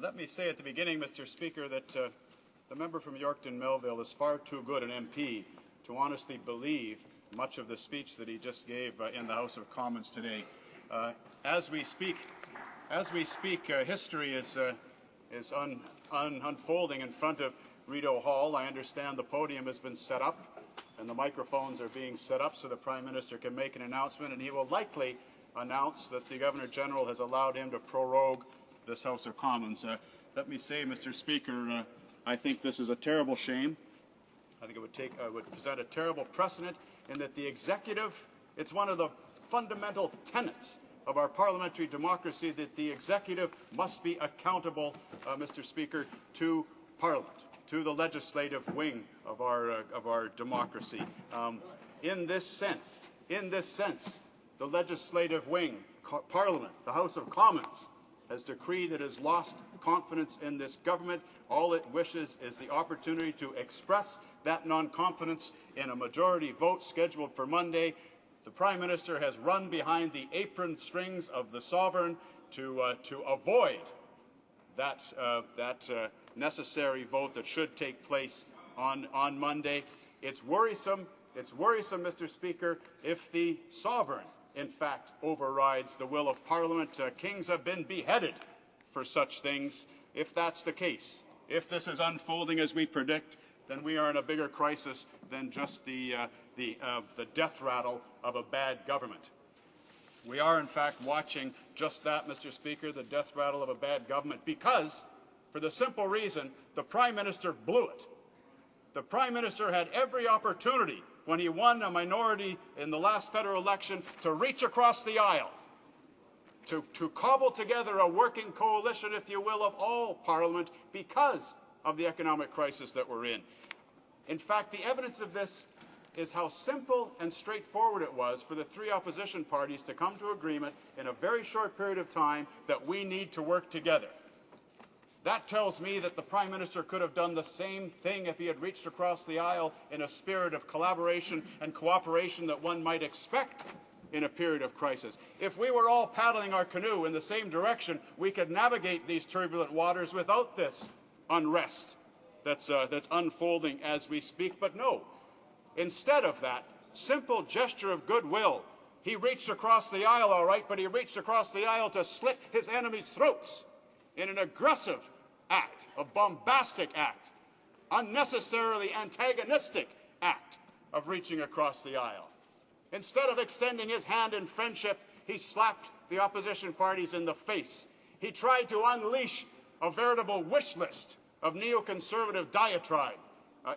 Let me say at the beginning, Mr. Speaker, that the member from Yorkton Melville is far too good an MP to honestly believe much of the speech that he just gave in the House of Commons today. As we speak, history is unfolding in front of Rideau Hall. I understand the podium has been set up and the microphones are being set up so the Prime Minister can make an announcement, and he will likely announce that the Governor-General has allowed him to prorogue this House of Commons. Let me say, Mr. Speaker, I think this is a terrible shame. I think it would present a terrible precedent in that the executive, it's one of the fundamental tenets of our parliamentary democracy that the executive must be accountable, Mr. Speaker, to Parliament, to the legislative wing of our democracy. In this sense, the legislative wing, Parliament, the House of Commons, has decreed it has lost confidence in this government. All it wishes is the opportunity to express that non-confidence in a majority vote scheduled for Monday. The Prime Minister has run behind the apron strings of the sovereign to avoid that necessary vote that should take place on Monday. It's worrisome, Mr. Speaker, if the sovereign, in fact, overrides the will of Parliament. Kings have been beheaded for such things. If that's the case, if this is unfolding as we predict, then we are in a bigger crisis than just the death rattle of a bad government. We are, in fact, watching just that, Mr. Speaker, the death rattle of a bad government, because, for the simple reason, the Prime Minister blew it. The Prime Minister had every opportunity when he won a minority in the last federal election to reach across the aisle, to cobble together a working coalition, if you will, of all Parliament because of the economic crisis that we're in. In fact, the evidence of this is how simple and straightforward it was for the three opposition parties to come to agreement in a very short period of time that we need to work together. That tells me that the Prime Minister could have done the same thing if he had reached across the aisle in a spirit of collaboration and cooperation that one might expect in a period of crisis. If we were all paddling our canoe in the same direction, we could navigate these turbulent waters without this unrest that's unfolding as we speak. But no, instead of that simple gesture of goodwill, he reached across the aisle, all right, but he reached across the aisle to slit his enemies' throats in an aggressive act, a bombastic act, unnecessarily antagonistic act of reaching across the aisle. Instead of extending his hand in friendship, he slapped the opposition parties in the face. He tried to unleash a veritable wish list of neoconservative diatribe.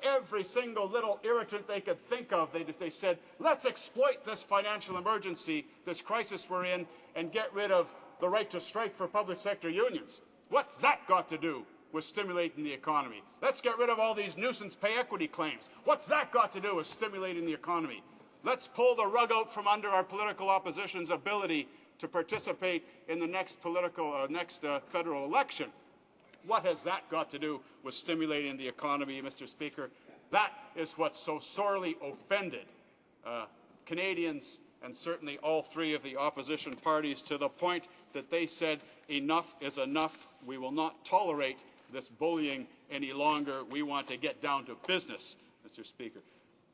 Every single little irritant they could think of, they said, let's exploit this financial emergency, this crisis we're in, and get rid of the right to strike for public sector unions. What's that got to do with stimulating the economy? Let's get rid of all these nuisance pay equity claims. What's that got to do with stimulating the economy? Let's pull the rug out from under our political opposition's ability to participate in the next federal election. What has that got to do with stimulating the economy, Mr. Speaker? That is what so sorely offended Canadians, and certainly all three of the opposition parties, to the point that they said enough is enough. We will not tolerate this bullying any longer. We want to get down to business, Mr. Speaker.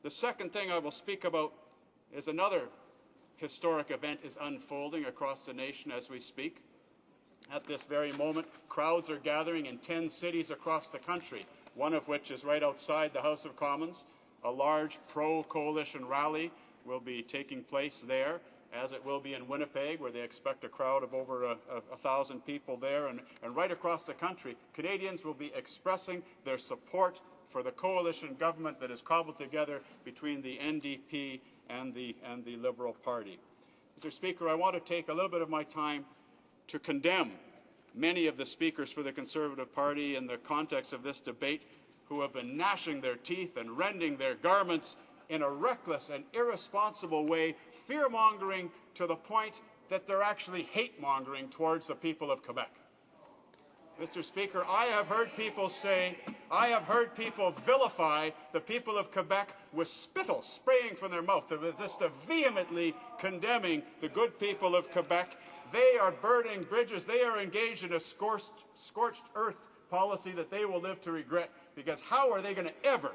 The second thing I will speak about is another historic event is unfolding across the nation as we speak. At this very moment, crowds are gathering in 10 cities across the country, one of which is right outside the House of Commons. A large pro-coalition rally will be taking place there, as it will be in Winnipeg, where they expect a crowd of over 1,000 people there. And right across the country, Canadians will be expressing their support for the coalition government that is cobbled together between the NDP and the Liberal Party. Mr. Speaker, I want to take a little bit of my time to condemn many of the speakers for the Conservative Party in the context of this debate who have been gnashing their teeth and rending their garments in a reckless and irresponsible way, fear-mongering to the point that they're actually hate-mongering towards the people of Quebec. Mr. Speaker, I have heard people vilify the people of Quebec with spittle spraying from their mouth, just vehemently condemning the good people of Quebec. They are burning bridges. They are engaged in a scorched earth policy that they will live to regret, because how are they going to ever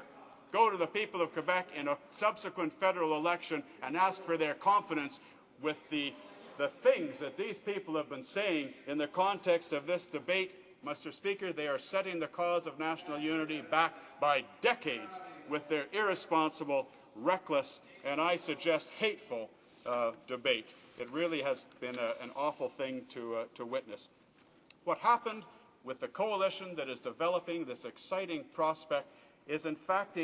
go to the people of Quebec in a subsequent federal election and ask for their confidence with the things that these people have been saying in the context of this debate? Mr. Speaker, they are setting the cause of national unity back by decades with their irresponsible, reckless, and I suggest hateful debate. It really has been an awful thing to witness. What happened with the coalition that is developing this exciting prospect is in fact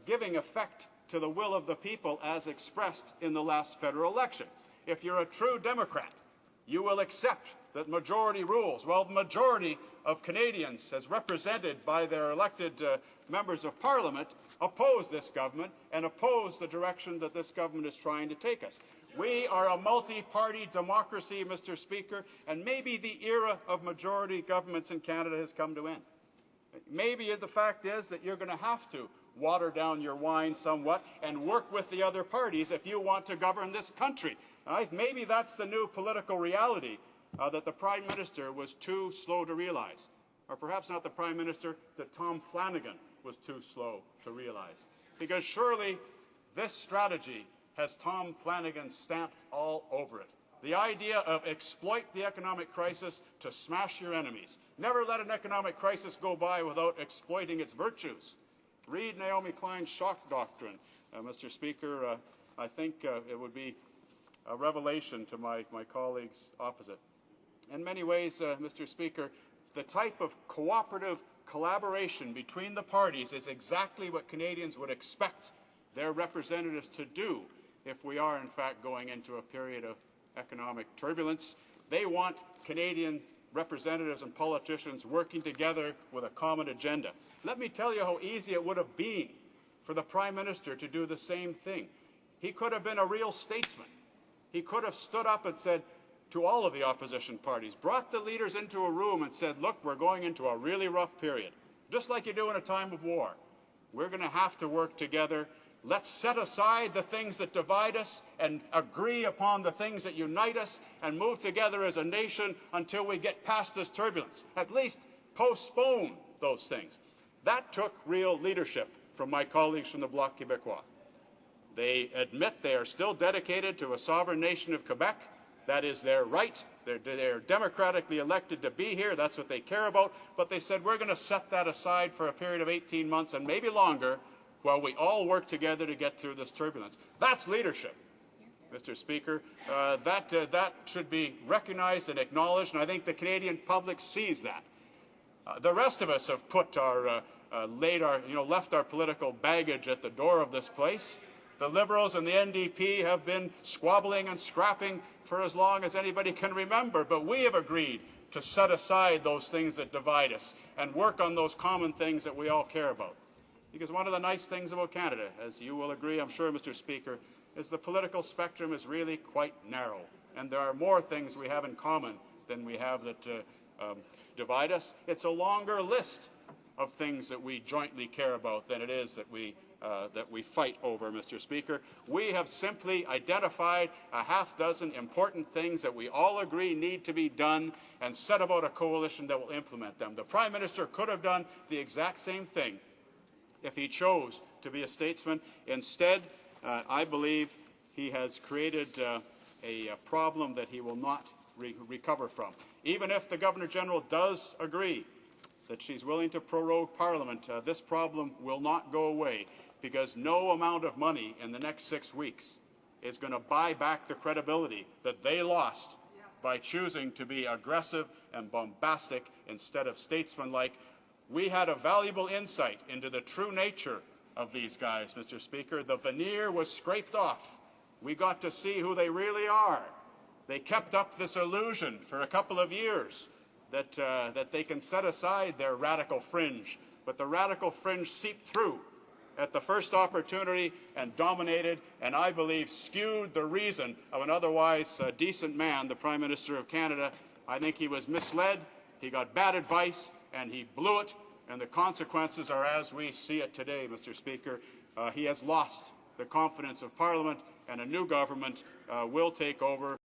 giving effect to the will of the people as expressed in the last federal election. If you're a true Democrat, you will accept that majority rules. Well, the majority of Canadians, as represented by their elected members of Parliament, oppose this government and oppose the direction that this government is trying to take us. We are a multi-party democracy, Mr. Speaker, and maybe the era of majority governments in Canada has come to end. Maybe the fact is that you're going to have to water down your wine somewhat and work with the other parties if you want to govern this country. Maybe that's the new political reality that the Prime Minister was too slow to realize. Or perhaps not the Prime Minister, that Tom Flanagan was too slow to realize. Because surely this strategy has Tom Flanagan stamped all over it. The idea of exploit the economic crisis to smash your enemies. Never let an economic crisis go by without exploiting its virtues. Read Naomi Klein's shock doctrine, Mr. Speaker. I think it would be a revelation to my colleagues opposite. In many ways, Mr. Speaker, the type of cooperative collaboration between the parties is exactly what Canadians would expect their representatives to do if we are, in fact, going into a period of economic turbulence. They want Canadian representatives and politicians working together with a common agenda. Let me tell you how easy it would have been for the Prime Minister to do the same thing. He could have been a real statesman. He could have stood up and said to all of the opposition parties, brought the leaders into a room and said, look, we're going into a really rough period, just like you do in a time of war. We're going to have to work together. Let's set aside the things that divide us and agree upon the things that unite us and move together as a nation until we get past this turbulence. At least postpone those things. That took real leadership from my colleagues from the Bloc Québécois. They admit they are still dedicated to a sovereign nation of Quebec. That is their right. They're democratically elected to be here. That's what they care about. But they said, we're going to set that aside for a period of 18 months and maybe longer while we all work together to get through this turbulence. That's leadership, Mr. Speaker. That should be recognized and acknowledged, and I think the Canadian public sees that. The rest of us have put left our political baggage at the door of this place. The Liberals and the NDP have been squabbling and scrapping for as long as anybody can remember, but we have agreed to set aside those things that divide us and work on those common things that we all care about. Because one of the nice things about Canada, as you will agree, I'm sure, Mr. Speaker, is the political spectrum is really quite narrow, and there are more things we have in common than we have that divide us. It's a longer list of things that we jointly care about than it is that we fight over, Mr. Speaker. We have simply identified a half dozen important things that we all agree need to be done and set about a coalition that will implement them. The Prime Minister could have done the exact same thing if he chose to be a statesman. Instead, I believe he has created a problem that he will not recover from. Even if the Governor-General does agree that she's willing to prorogue Parliament, this problem will not go away, because no amount of money in the next 6 weeks is going to buy back the credibility that they lost by choosing to be aggressive and bombastic instead of statesmanlike. We had a valuable insight into the true nature of these guys, Mr. Speaker. The veneer was scraped off. We got to see who they really are. They kept up this illusion for a couple of years that they can set aside their radical fringe, but the radical fringe seeped through at the first opportunity and dominated, and I believe skewed the reason of an otherwise decent man, the Prime Minister of Canada. I think he was misled, he got bad advice, and he blew it, and the consequences are as we see it today, Mr. Speaker. He has lost the confidence of Parliament, and a new government will take over.